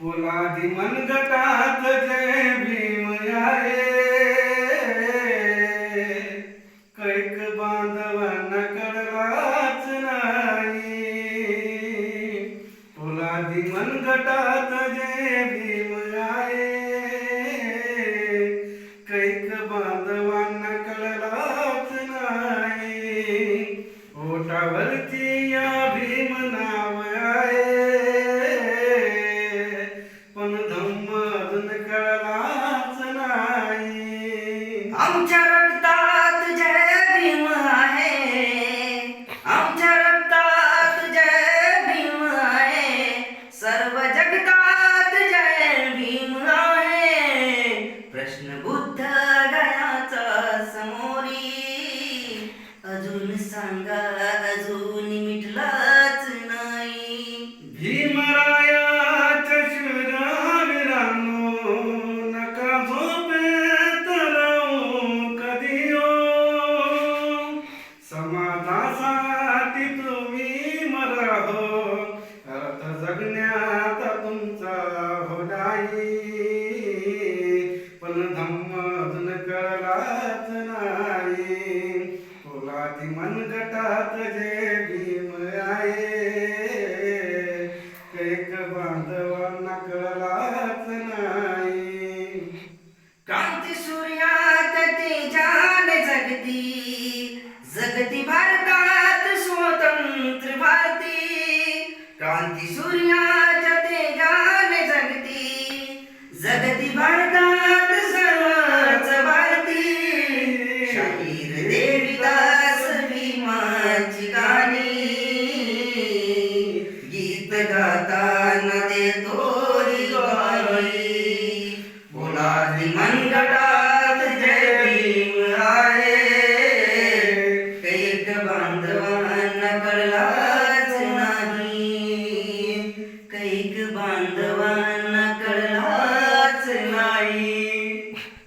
पोलादी मनगटात जय भीम आहे, कैक बांधवांना कळलाच नाही. पोलादी मनगटात जय भीम आहे, कैक बांधवांना कळलाच नाही. ओठावरती या भीम नाव आहे, पण धम्म अजून कळलाच नाही. आमच्या रक्तात जय भीम आहे, आमच्या रक्तात जय भीम आहे, सर्व जगतात जय भीम आहे. प्रश्न बुद्ध गयाचा समोरी, अजून सांगा अजून मिटलाच नाही. भीमरायाच्या शूरवीरांनो, नका झोपेत राहू कधी हो. समाजासाठी तुम्ही मरा हो, अर्थ जगण्यात तुमचा हो नाही. पण धम्म अजून कळलाच नाही. पोलादी मनगटात जय भीम आहे, कैक बांधवांना कळलाच नाही. क्रांती सूर्यात तेजाने जगती, जगती भारतात स्वतंत्र भारती. क्रांती सूर्याच्या तेजाने जगती, जगती भारतात सर्वच भारती. शाहीर देविदास भीमाची गाणी, गीत गाताना देतो ही ग्वाही. पोलादी मनगटात जय भीम आहे, कैक बांधव